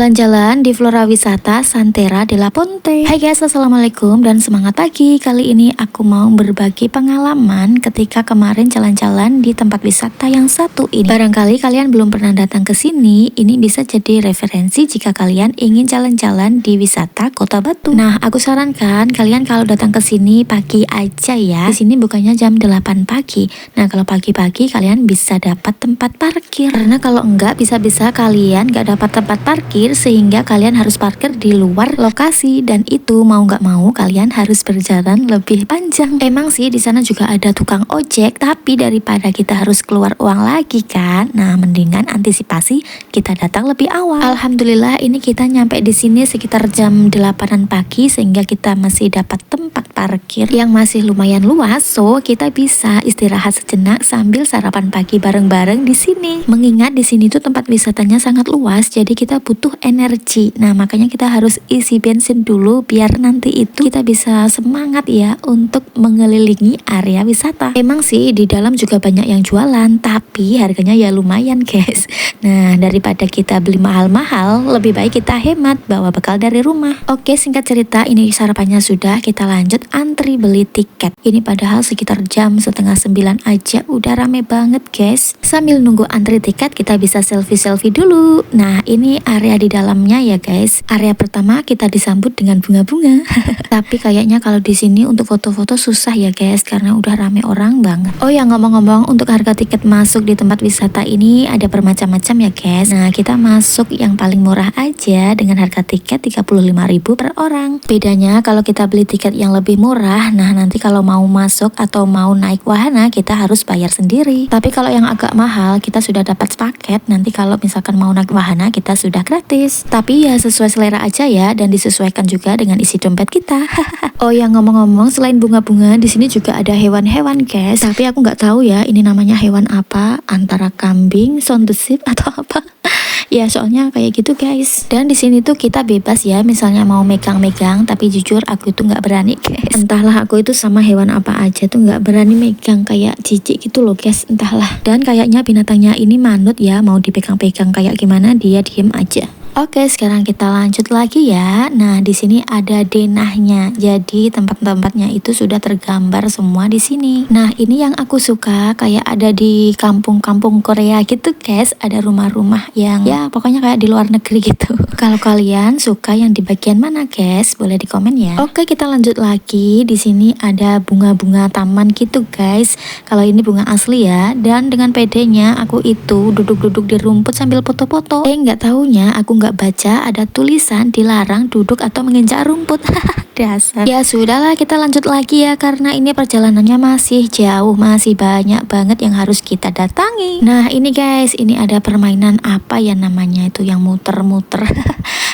jalan-jalan di Flora Wisata Santera Della Ponte. Hai guys, assalamualaikum dan semangat pagi. Kali ini aku mau berbagi pengalaman ketika kemarin jalan-jalan di tempat wisata yang satu ini. Barangkali kalian belum pernah datang ke sini, ini bisa jadi referensi jika kalian ingin jalan-jalan di wisata Kota Batu. Nah, aku sarankan kalian kalau datang ke sini pagi aja ya. Di sini bukannya jam 8 pagi. Nah, kalau pagi-pagi kalian bisa dapat tempat parkir. Karena kalau enggak bisa-bisa kalian nggak dapat tempat parkir sehingga kalian harus parkir di luar lokasi, dan itu mau nggak mau kalian harus berjalan lebih panjang. Emang sih di sana juga ada tukang ojek, tapi daripada kita harus keluar uang lagi kan, nah mendingan antisipasi kita datang lebih awal. Alhamdulillah ini kita nyampe di sini sekitar jam 8 pagi sehingga kita masih dapat tempat parkir yang masih lumayan luas, so kita bisa istirahat sejenak sambil sarapan pagi bareng-bareng di sini. Mengingat di sini tuh tempat wisatanya sangat luas, jadi kita butuh energi. Nah, makanya kita harus isi bensin dulu biar nanti itu kita bisa semangat ya untuk mengelilingi area wisata. Emang sih di dalam juga banyak yang jualan, tapi harganya ya lumayan guys. Nah, daripada kita beli mahal-mahal, lebih baik kita hemat bawa bekal dari rumah. Oke, singkat cerita ini sarapannya sudah, kita lanjut antri beli tiket. Ini padahal sekitar jam setengah 9 aja udah rame banget guys. Sambil nunggu antri tiket kita bisa selfie-selfie dulu. Nah, ini area di dalamnya ya guys. Area pertama kita disambut dengan bunga-bunga. Tapi kayaknya kalau di sini untuk foto-foto susah ya guys, karena udah rame orang banget. Oh ya, ngomong-ngomong, untuk harga tiket masuk di tempat wisata ini ada bermacam-macam ya guys. Nah, kita masuk yang paling murah aja dengan harga tiket 35.000 per orang. Bedanya kalau kita beli tiket yang lebih murah, nah nanti kalau mau masuk atau mau naik wahana kita harus bayar sendiri. Tapi kalau yang agak mahal kita sudah dapat paket, nanti kalau misalkan mau naik wahana kita sudah gratis. Tapi ya sesuai selera aja ya, dan disesuaikan juga dengan isi dompet kita. Oh ya, ngomong-ngomong, selain bunga-bunga di sini juga ada hewan-hewan guys. Tapi aku nggak tahu ya ini namanya hewan apa, antara kambing, sound the sheep atau apa. Ya soalnya kayak gitu guys. Dan di sini tuh kita bebas ya, misalnya mau megang-megang, tapi jujur aku itu nggak berani guys. Entahlah aku itu sama hewan apa aja tuh nggak berani megang, kayak jijik gitu loh guys, entahlah. Dan kayaknya binatangnya ini manut ya, mau dipegang-pegang kayak gimana dia diem aja. Oke, sekarang kita lanjut lagi ya. Nah, di sini ada denahnya. Jadi tempat-tempatnya itu sudah tergambar semua di sini. Nah, ini yang aku suka, kayak ada di kampung-kampung Korea gitu, guys. Ada rumah-rumah yang ya pokoknya kayak di luar negeri gitu. Kalau kalian suka yang di bagian mana, guys? Boleh di komen ya. Oke, kita lanjut lagi. Di sini ada bunga-bunga taman gitu, guys. Kalau ini bunga asli ya. Dan dengan pedenya aku itu duduk-duduk di rumput sambil foto-foto. Nggak taunya aku nggak baca ada tulisan dilarang duduk atau menginjak rumput. Dasar. Ya sudahlah, kita lanjut lagi ya, karena ini perjalanannya masih jauh, masih banyak banget yang harus kita datangi. Nah ini guys, ini ada permainan apa ya namanya itu yang muter-muter.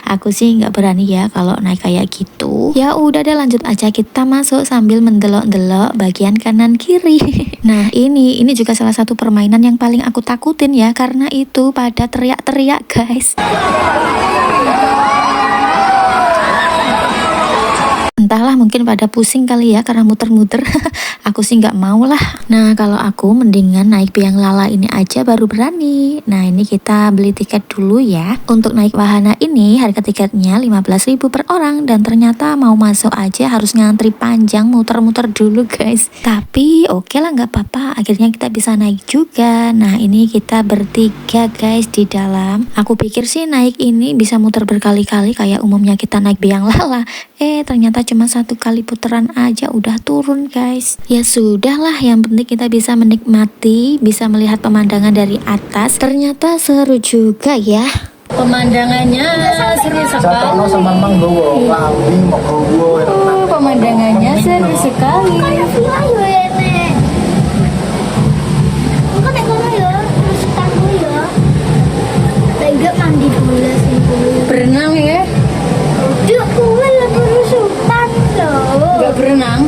Aku sih nggak berani ya kalau naik kayak gitu. Ya udah deh, lanjut aja, kita masuk sambil mendelok-delok bagian kanan kiri. Nah ini juga salah satu permainan yang paling aku takutin ya, karena itu pada teriak-teriak guys. Entahlah, mungkin pada pusing kali ya karena muter-muter. Aku sih nggak mau lah. Nah, kalau aku mendingan naik biang lala ini aja baru berani. Nah, ini kita beli tiket dulu ya. Untuk naik wahana ini harga tiketnya 15.000 per orang, dan ternyata mau masuk aja harus ngantri panjang, muter-muter dulu guys. Tapi oke lah, nggak apa-apa. Akhirnya kita bisa naik juga. Nah, ini kita bertiga guys di dalam. Aku pikir sih naik ini bisa muter berkali-kali kayak umumnya kita naik biang lala. Ternyata cuma satu kali putaran aja udah turun guys. Ya sudahlah, yang penting kita bisa menikmati, bisa melihat pemandangan dari atas. Ternyata seru juga ya. Pemandangannya seru sekali. Pemandangannya seru sekali. Berenang ya? Gak berenang?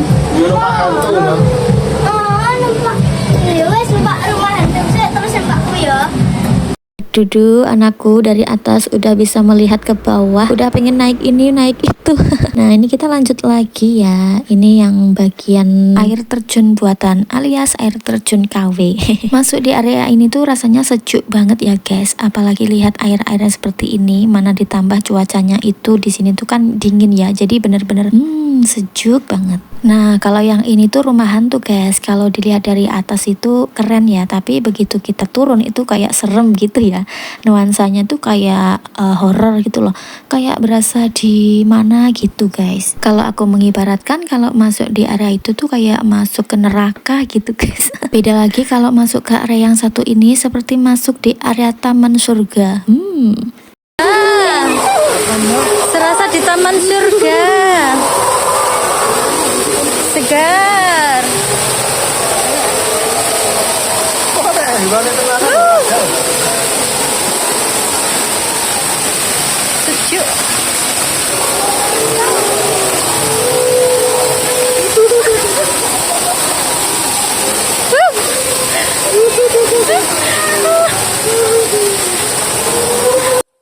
Dudu, anakku dari atas udah bisa melihat ke bawah, udah pengen naik ini naik itu. Nah ini kita lanjut lagi ya. Ini yang bagian air terjun buatan alias air terjun KW. Masuk di area ini tuh rasanya sejuk banget ya guys. Apalagi lihat air-airnya seperti ini, mana ditambah cuacanya itu di sini tuh kan dingin ya. Jadi bener-bener sejuk banget. Nah kalau yang ini tuh rumah hantu guys. Kalau dilihat dari atas itu keren ya, tapi begitu kita turun itu kayak serem gitu ya. Nuansanya tuh kayak horror gitu loh, kayak berasa di mana gitu guys. Kalau aku mengibaratkan kalau masuk di area itu tuh kayak masuk ke neraka gitu guys. Beda lagi kalau masuk ke area yang satu ini seperti masuk di area taman surga. Serasa di taman surga. Segar. Sejuk.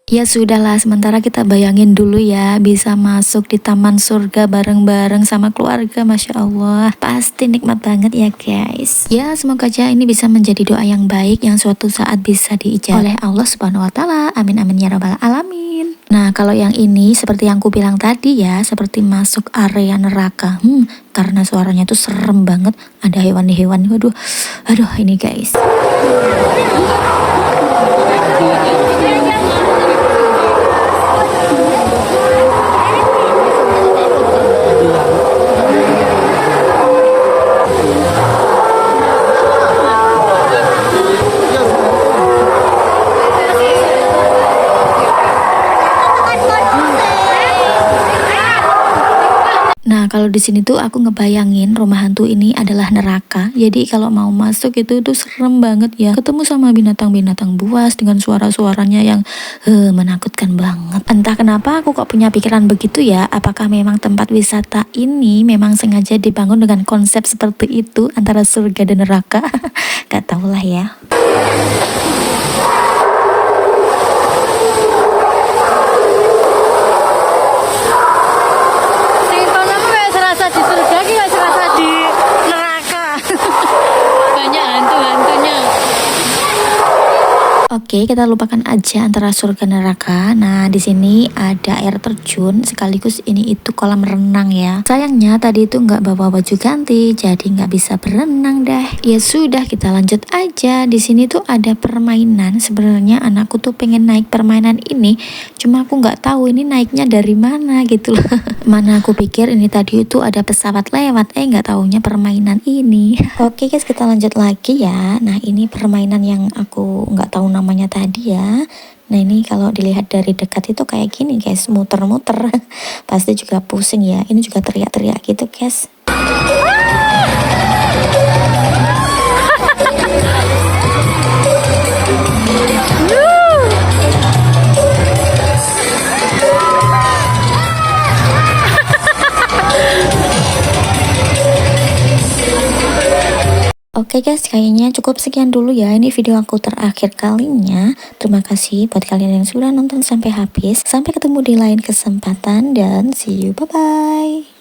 Ya sudahlah, sementara kita bayangin dulu ya bisa masuk di taman surga bareng-bareng sama keluarga. Masya Allah, pasti nikmat banget ya guys. Ya semoga aja ini bisa menjadi doa yang baik yang suatu saat bisa diijabah oleh Allah Subhanahu Wa Taala. Amin amin ya rabbal alamin. Nah kalau yang ini seperti yang ku bilang tadi ya, seperti masuk area neraka. Karena suaranya tuh serem banget, ada hewan-hewan. Aduh ini guys. Nah kalau di sini tuh aku ngebayangin rumah hantu ini adalah neraka. Jadi kalau mau masuk itu tuh serem banget ya. Ketemu sama binatang-binatang buas dengan suara-suaranya yang menakutkan banget. Entah kenapa aku kok punya pikiran begitu ya. Apakah memang tempat wisata ini memang sengaja dibangun dengan konsep seperti itu antara surga dan neraka? Gak tau lah ya. Oke, kita lupakan aja antara surga neraka. Nah, di sini ada air terjun sekaligus ini itu kolam renang ya. Sayangnya tadi itu nggak bawa baju ganti, jadi nggak bisa berenang deh. Ya sudah, kita lanjut aja. Di sini tuh ada permainan. Sebenarnya anakku tuh pengen naik permainan ini, cuma aku nggak tahu ini naiknya dari mana gitu loh. Mana aku pikir ini tadi itu ada pesawat lewat, nggak taunya permainan ini. Oke guys, kita lanjut lagi ya. Nah, ini permainan yang aku nggak tahu namanya tadi ya. Nah ini kalau dilihat dari dekat itu kayak gini guys, muter-muter. Pasti juga pusing ya. Ini juga teriak-teriak gitu guys. Oke guys, kayaknya cukup sekian dulu ya. Ini video aku terakhir kalinya. Terima kasih buat kalian yang sudah nonton sampai habis. Sampai ketemu di lain kesempatan dan see you, bye-bye.